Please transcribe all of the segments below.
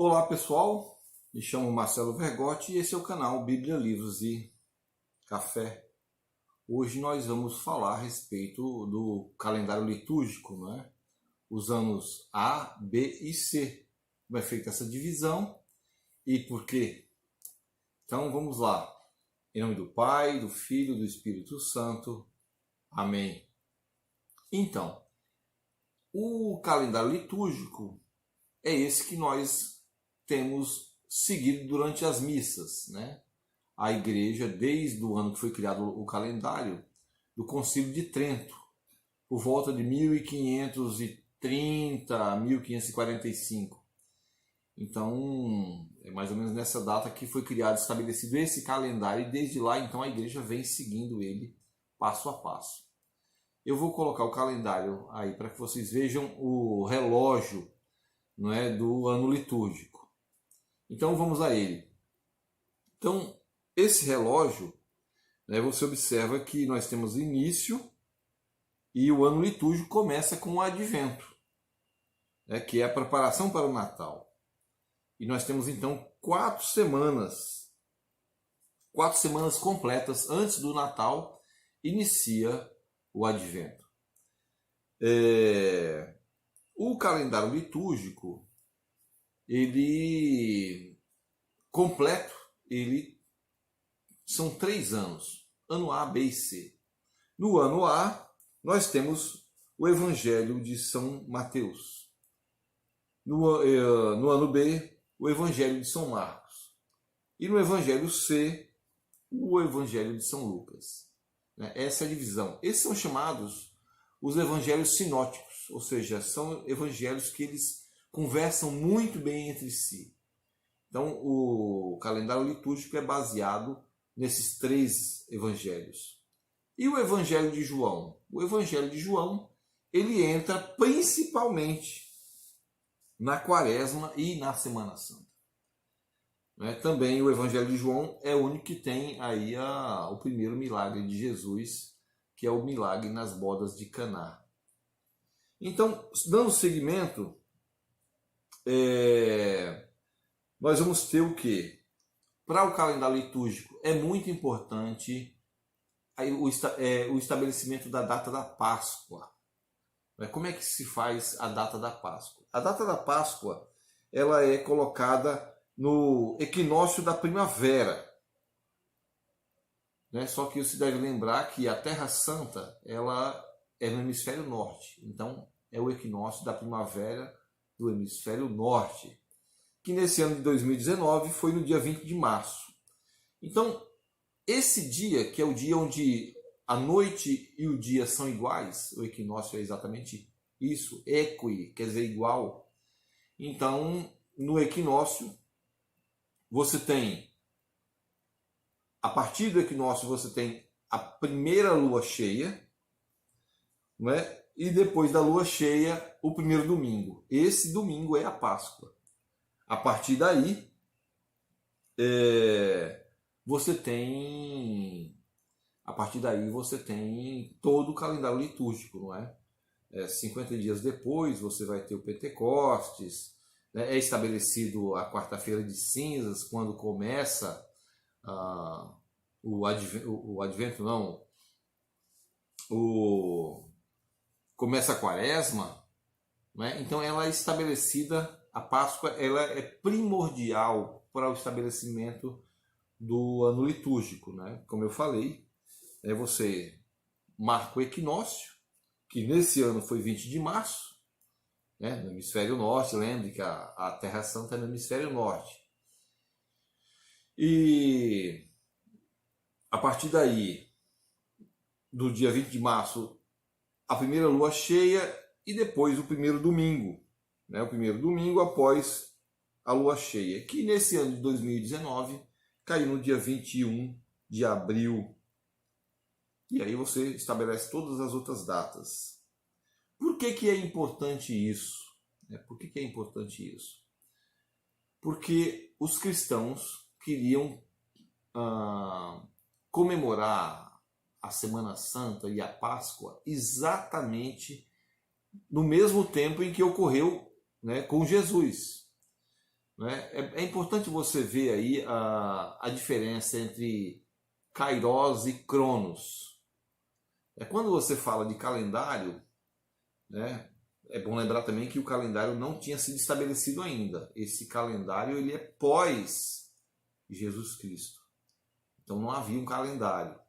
Olá pessoal, me chamo Marcelo Vergotti e esse é o canal Bíblia, Livros e Café. Hoje nós vamos falar a respeito do calendário litúrgico, né? Os anos A, B e C. Como é feita essa divisão e por quê? Então vamos lá. Em nome do Pai, do Filho e do Espírito Santo. Amém. Então, o calendário litúrgico é esse que nós temos seguido durante as missas, né? A igreja, desde o ano que foi criado o calendário, do Concílio de Trento, por volta de 1530, 1545. Então, é mais ou menos nessa data que foi criado, estabelecido esse calendário, e desde lá, então, a igreja vem seguindo ele passo a passo. Eu vou colocar o calendário aí para que vocês vejam o relógio, não é, do ano litúrgico. Então vamos a ele. Então, esse relógio, né, você observa que nós temos início e o ano litúrgico começa com o advento, né, que é a preparação para o Natal. E nós temos então 4 semanas completas antes do Natal, inicia o advento. O calendário litúrgico, ele completo, são 3 anos, ano A, B e C. No ano A, nós temos o Evangelho de São Mateus. No ano B, o Evangelho de São Marcos. E no Evangelho C, o Evangelho de São Lucas. Essa é a divisão. Esses são chamados os evangelhos sinóticos, ou seja, são evangelhos que eles conversam muito bem entre si. Então, o calendário litúrgico é baseado nesses 3 evangelhos. E o Evangelho de João? O Evangelho de João, ele entra principalmente na Quaresma e na Semana Santa. Também o Evangelho de João é o único que tem aí o primeiro milagre de Jesus, que é o milagre nas bodas de Caná. Então, dando seguimento, nós vamos ter o quê? Para o calendário litúrgico é muito importante o estabelecimento da data da Páscoa. Como é que se faz a data da Páscoa? A data da Páscoa, ela é colocada no equinócio da primavera. Só que você deve lembrar que a Terra Santa, ela é no hemisfério norte. Então, é o equinócio da primavera do hemisfério norte, que nesse ano de 2019 foi no dia 20 de março. Então, esse dia, que é o dia onde a noite e o dia são iguais, o equinócio é exatamente isso, equi, quer dizer igual. Então, no equinócio, você tem, a partir do equinócio, você tem a primeira lua cheia, né? E depois da lua cheia, o primeiro domingo. Esse domingo é a Páscoa. A partir daí, você tem todo o calendário litúrgico, não é? 50 dias depois você vai ter o Pentecostes, né? É estabelecido a quarta-feira de cinzas, quando começa começa a Quaresma, né? Então ela é estabelecida. A Páscoa, ela é primordial para o estabelecimento do ano litúrgico, né? Como eu falei, você marca o equinócio, que nesse ano foi 20 de março, né? No hemisfério norte. Lembre que a Terra Santa é no hemisfério norte. E a partir daí, do dia 20 de março, a primeira lua cheia e depois o primeiro domingo. O primeiro domingo após a lua cheia, que nesse ano de 2019 caiu no dia 21 de abril. E aí você estabelece todas as outras datas. Por que é importante isso? Por que é importante isso? Porque os cristãos queriam comemorar a Semana Santa e a Páscoa exatamente no mesmo tempo em que ocorreu, com Jesus. né? É importante você ver aí a diferença entre Kairos e Cronos. Quando você fala de calendário, né, é bom lembrar também que o calendário não tinha sido estabelecido ainda. Esse calendário ele é pós Jesus Cristo. Então não havia um calendário.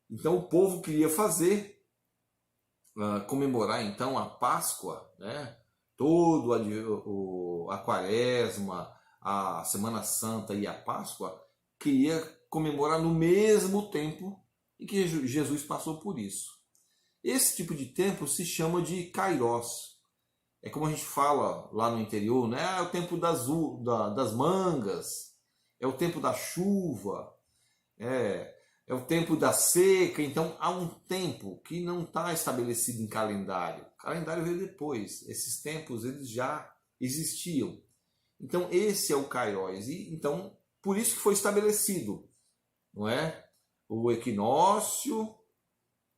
Então o povo queria fazer, comemorar então a Páscoa, né, todo a Quaresma, a Semana Santa e a Páscoa, queria comemorar no mesmo tempo em que Jesus passou por isso. Esse tipo de tempo se chama de Kairos. É como a gente fala lá no interior, né? É o tempo das mangas, é o tempo da chuva, é o tempo da seca. Então há um tempo que não está estabelecido em calendário. O calendário veio depois. Esses tempos eles já existiam. Então esse é o Kairos. E então por isso que foi estabelecido, não é? O equinócio,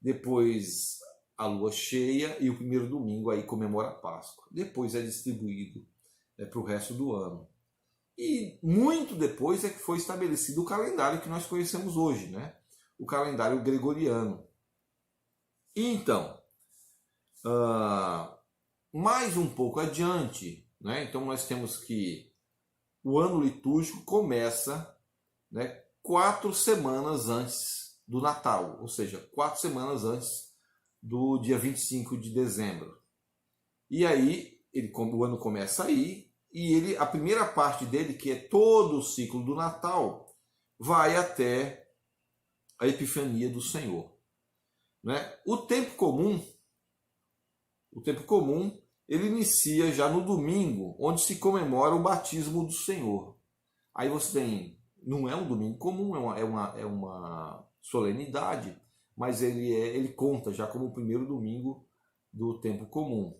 depois a lua cheia e o primeiro domingo aí comemora a Páscoa. Depois é distribuído para o resto do ano. E muito depois é que foi estabelecido o calendário que nós conhecemos hoje, né? O calendário gregoriano. E então, mais um pouco adiante, né? Então nós temos que o ano litúrgico começa, né, 4 semanas antes do Natal, ou seja, 4 semanas antes do dia 25 de dezembro. E aí, o ano começa aí, e a primeira parte dele, que é todo o ciclo do Natal, vai até a Epifania do Senhor. Né? O tempo comum, ele inicia já no domingo, onde se comemora o batismo do Senhor. Aí você tem, não é um domingo comum, é uma solenidade, mas ele conta já como o primeiro domingo do tempo comum,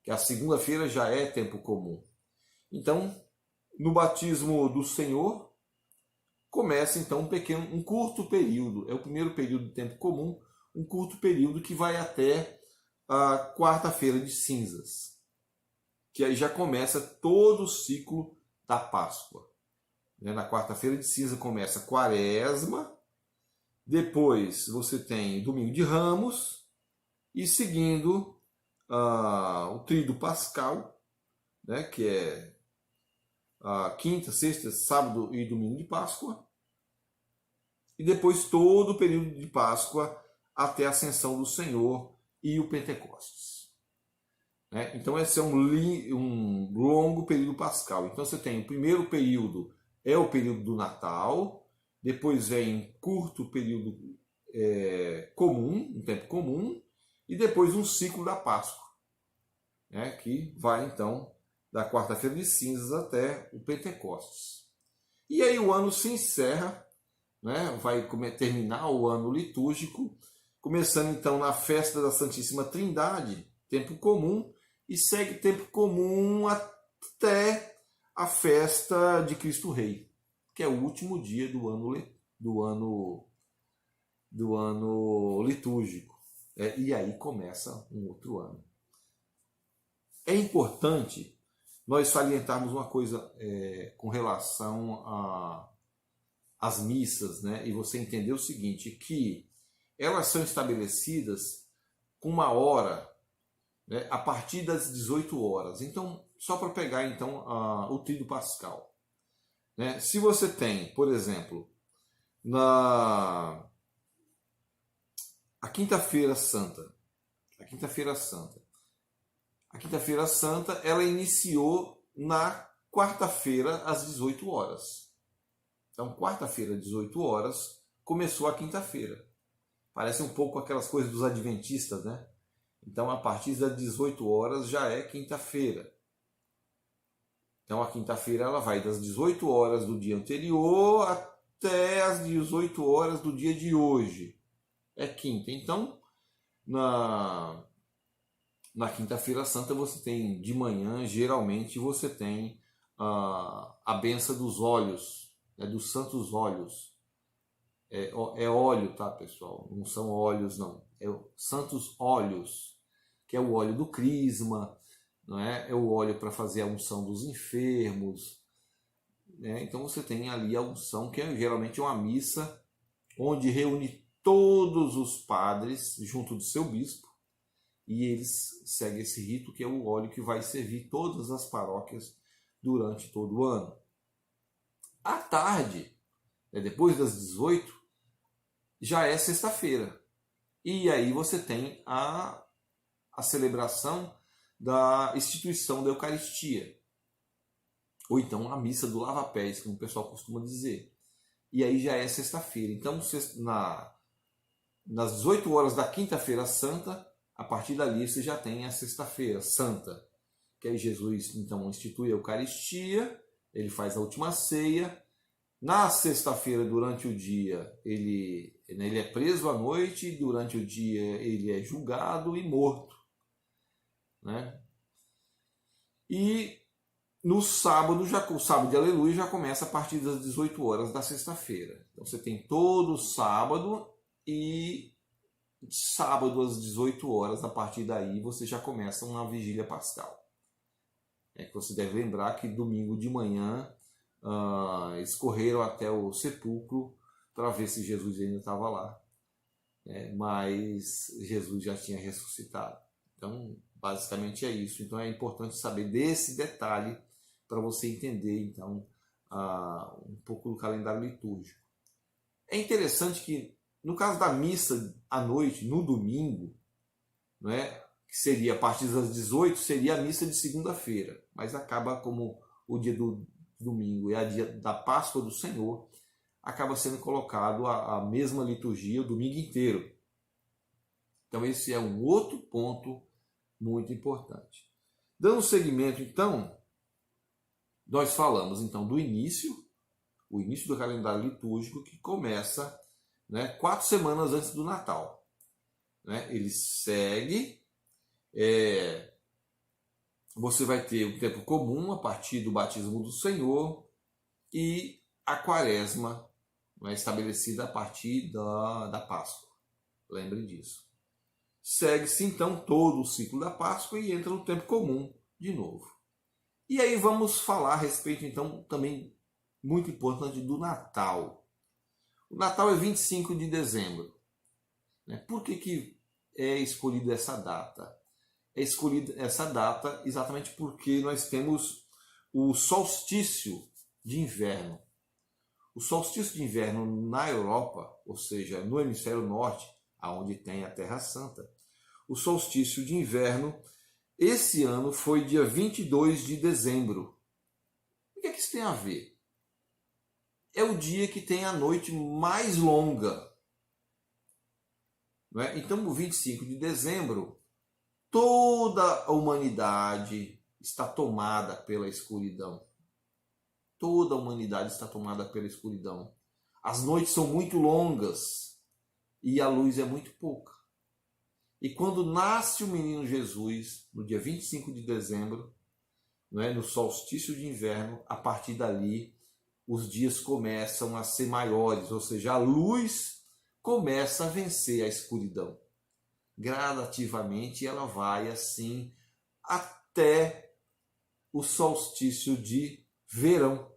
que a segunda-feira já é tempo comum. Então, no batismo do Senhor, começa então um curto período, é o primeiro período do tempo comum, um curto período que vai até a quarta-feira de cinzas, que aí já começa todo o ciclo da Páscoa. Na quarta-feira de cinza começa a Quaresma, depois você tem Domingo de Ramos, e seguindo o Tríduo Pascal, né, que é a quinta, sexta, sábado e domingo de Páscoa, e depois todo o período de Páscoa até a Ascensão do Senhor e o Pentecostes. Então esse é um longo período pascal. Então você tem o primeiro período, é o período do Natal, depois vem um curto período comum, um tempo comum, e depois um ciclo da Páscoa, que vai então da quarta-feira de cinzas até o Pentecostes. E aí o ano se encerra, vai terminar o ano litúrgico, começando então na festa da Santíssima Trindade, tempo comum, e segue tempo comum até a festa de Cristo Rei, que é o último dia do ano litúrgico. E aí começa um outro ano. É importante nós salientarmos uma coisa com relação às missas, né? E você entender o seguinte, que elas são estabelecidas com uma hora, né, a partir das 18 horas. Então, só para pegar então o Tríduo Pascal. Né? Se você tem, por exemplo, a Quinta-feira Santa, a Quinta-feira Santa, ela iniciou na quarta-feira às 18 horas. Então, quarta-feira, às 18 horas, começou a quinta-feira. Parece um pouco aquelas coisas dos adventistas, né? Então, a partir das 18 horas já é quinta-feira. Então, a quinta-feira ela vai das 18 horas do dia anterior até as 18 horas do dia de hoje. É quinta. Então, na Quinta-feira Santa você tem de manhã, geralmente você tem a benção dos óleos, dos santos óleos. É óleo, tá, pessoal? Não são óleos, não. É santos óleos, que é o óleo do crisma, não é? É o óleo para fazer a unção dos enfermos, né? Então você tem ali a unção, que é geralmente uma missa onde reúne todos os padres junto do seu bispo, e eles seguem esse rito, que é o óleo que vai servir todas as paróquias durante todo o ano. À tarde, depois das 18, já é sexta-feira. E aí você tem a celebração da instituição da Eucaristia, ou então a missa do lava-pés, como o pessoal costuma dizer. E aí já é sexta-feira. Então, nas 18 horas da quinta-feira santa, a partir dali você já tem a sexta-feira santa, que aí Jesus então institui a Eucaristia, ele faz a última ceia. Na sexta-feira, durante o dia, ele é preso à noite, durante o dia ele é julgado e morto, né? E no sábado, o sábado de Aleluia já começa a partir das 18 horas da sexta-feira. Então você tem todo o sábado, e sábado às 18 horas, a partir daí você já começa uma vigília pascal. É que você deve lembrar que domingo de manhã eles correram até o sepulcro para ver se Jesus ainda estava lá, mas Jesus já tinha ressuscitado. Então, basicamente é isso. Então é importante saber desse detalhe para você entender então um pouco do calendário litúrgico. É interessante que no caso da missa à noite, no domingo, que seria a partir das 18, seria a missa de segunda-feira, mas acaba como o dia do domingo é a dia da Páscoa do Senhor, acaba sendo colocado a mesma liturgia o domingo inteiro. Então esse é um outro ponto muito importante. Dando seguimento, então, nós falamos então do início, o início do calendário litúrgico, que começa 4 semanas antes do Natal. Ele segue, você vai ter o tempo comum a partir do batismo do Senhor e a quaresma estabelecida a partir da Páscoa. Lembre disso. Segue-se então todo o ciclo da Páscoa e entra no tempo comum de novo. E aí vamos falar a respeito então também muito importante do Natal. O Natal é 25 de dezembro. Por que é escolhida essa data? É escolhida essa data exatamente porque nós temos o solstício de inverno. O solstício de inverno na Europa, ou seja, no hemisfério norte, aonde tem a Terra Santa, o solstício de inverno esse ano foi dia 22 de dezembro. O que isso tem a ver? É o dia que tem a noite mais longa. Então, o 25 de dezembro, toda a humanidade está tomada pela escuridão. Toda a humanidade está tomada pela escuridão. As noites são muito longas e a luz é muito pouca. E quando nasce o menino Jesus, no dia 25 de dezembro, no solstício de inverno, a partir dali, os dias começam a ser maiores, ou seja, a luz começa a vencer a escuridão. Gradativamente ela vai assim até o solstício de verão,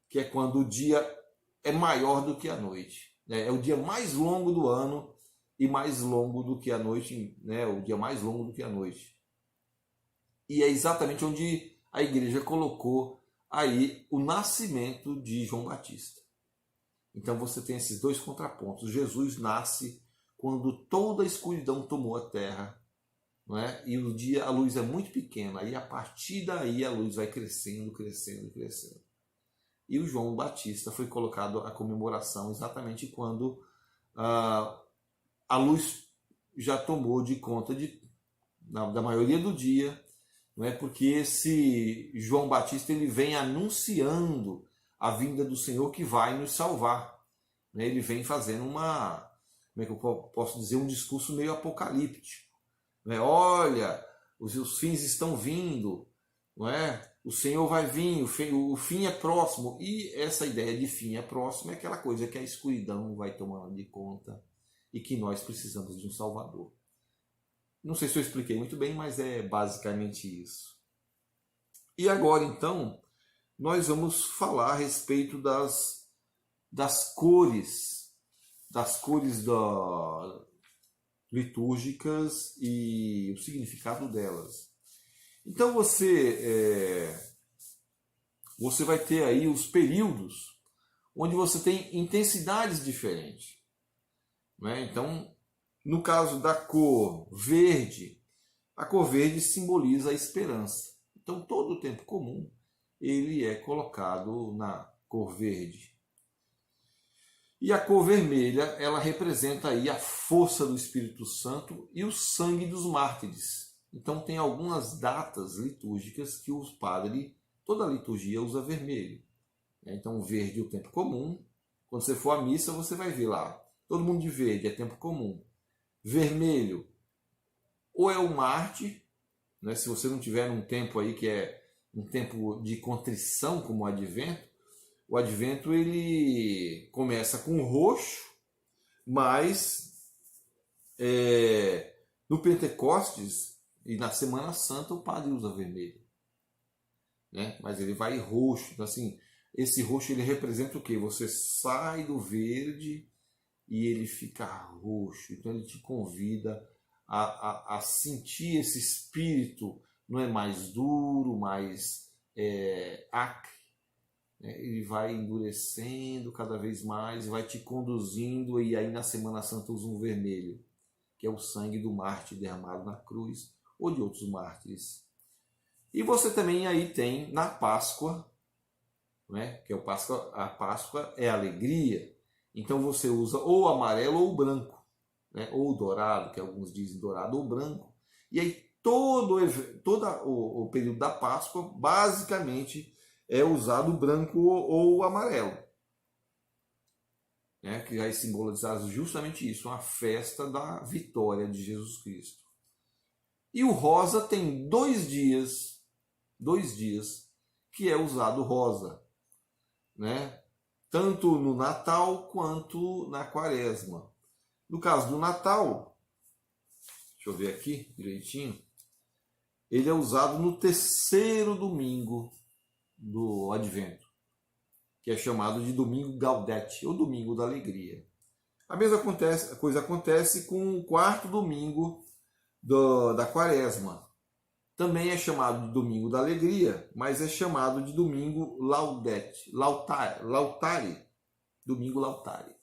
que é quando o dia é maior do que a noite. É o dia mais longo do ano e mais longo do que a noite, o dia mais longo do que a noite. E é exatamente onde a igreja colocou aí o nascimento de João Batista. Então você tem esses dois contrapontos. Jesus nasce quando toda a escuridão tomou a terra, e o dia, a luz é muito pequena, e a partir daí a luz vai crescendo, crescendo, crescendo. E o João Batista foi colocado a comemoração exatamente quando a luz já tomou de conta da maioria do dia, porque esse João Batista ele vem anunciando a vinda do Senhor que vai nos salvar. Ele vem fazendo como é que eu posso dizer, um discurso meio apocalíptico. Olha, os fins estão vindo, o Senhor vai vir, o fim é próximo. E essa ideia de fim é próximo é aquela coisa que a escuridão vai tomando de conta e que nós precisamos de um Salvador. Não sei se eu expliquei muito bem, mas é basicamente isso. E agora, então, nós vamos falar a respeito das cores, litúrgicas e o significado delas. Então você vai ter aí os períodos onde você tem intensidades diferentes, né? Então, no caso da cor verde, a cor verde simboliza a esperança. Então, todo o tempo comum ele é colocado na cor verde. E a cor vermelha, ela representa aí a força do Espírito Santo e o sangue dos mártires. Então tem algumas datas litúrgicas que os padres, toda a liturgia usa vermelho. Então verde é o tempo comum. Quando você for à missa, você vai ver lá, todo mundo de verde é tempo comum. Vermelho, ou é o mártir, né? Se você não tiver num tempo aí que é um tempo de contrição, como o advento ele começa com roxo, mas no Pentecostes e na Semana Santa o padre usa vermelho, né? Mas ele vai roxo. Então, assim, esse roxo ele representa o quê? Você sai do verde e ele fica roxo. Então ele te convida a sentir esse espírito, não é mais duro, mais acre. Ele vai endurecendo cada vez mais, vai te conduzindo, e aí na Semana Santa usa um vermelho, que é o sangue do mártir derramado na cruz, ou de outros mártires. E você também aí tem na Páscoa, né, que é a Páscoa é alegria, então você usa ou amarelo ou branco, né, ou dourado, que alguns dizem dourado ou branco, e aí todo o período da Páscoa basicamente é usado branco ou amarelo, né? Que vai simbolizar justamente isso, uma festa da vitória de Jesus Cristo. E o rosa tem 2 dias que é usado rosa, né? Tanto no Natal quanto na Quaresma. No caso do Natal, deixa eu ver aqui direitinho, ele é usado no 3º domingo do Advento, que é chamado de Domingo Gaudete, ou Domingo da Alegria. A mesma coisa acontece com o 4º domingo da Quaresma. Também é chamado de Domingo da Alegria, mas é chamado de Domingo Lautare, Domingo Lautare.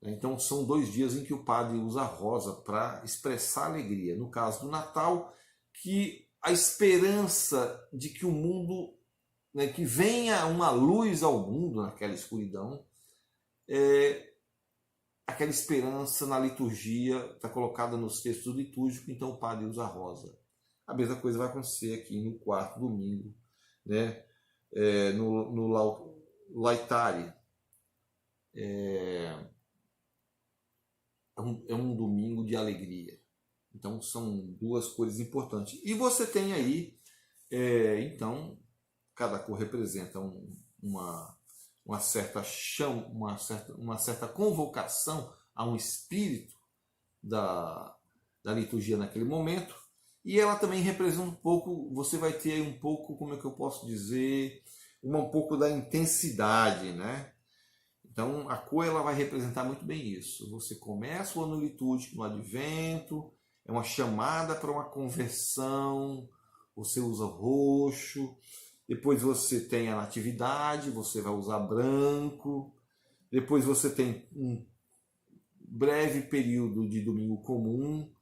Então são 2 dias em que o padre usa rosa para expressar alegria. No caso do Natal, que a esperança de que o mundo, né, que venha uma luz ao mundo naquela escuridão, aquela esperança na liturgia está colocada nos textos litúrgicos, então o padre usa rosa. A mesma coisa vai acontecer aqui no 4º domingo, né, no Laetare. É um domingo de alegria. Então são 2 coisas importantes. E você tem aí, então, cada cor representa uma certa convocação a um espírito da liturgia naquele momento. E ela também representa um pouco, você vai ter aí um pouco, como é que eu posso dizer, um pouco da intensidade, né? Então a cor ela vai representar muito bem isso. Você começa o ano litúrgico no Advento, é uma chamada para uma conversão, você usa roxo, depois você tem a Natividade, você vai usar branco, depois você tem um breve período de domingo comum,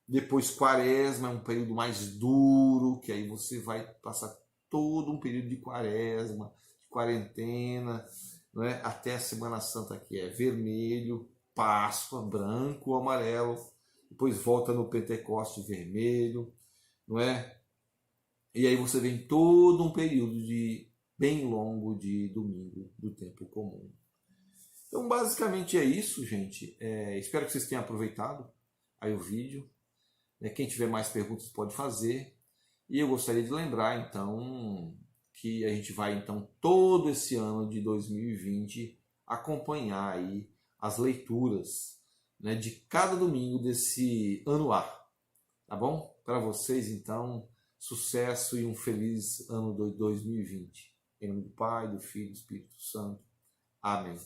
depois Quaresma, é um período mais duro, que aí você vai passar todo um período de Quaresma, de quarentena, né, até a Semana Santa, que é vermelho, Páscoa, branco ou amarelo, depois volta no Pentecoste vermelho, não é? E aí você vem todo um período bem longo de domingo do tempo comum. Então basicamente é isso, gente. Espero que vocês tenham aproveitado aí o vídeo. Quem tiver mais perguntas pode fazer. E eu gostaria de lembrar então que a gente vai então todo esse ano de 2020 acompanhar aí as leituras, né, de cada domingo desse ano A, tá bom? Para vocês então sucesso e um feliz ano 2020. Em nome do Pai, do Filho e do Espírito Santo. Amém.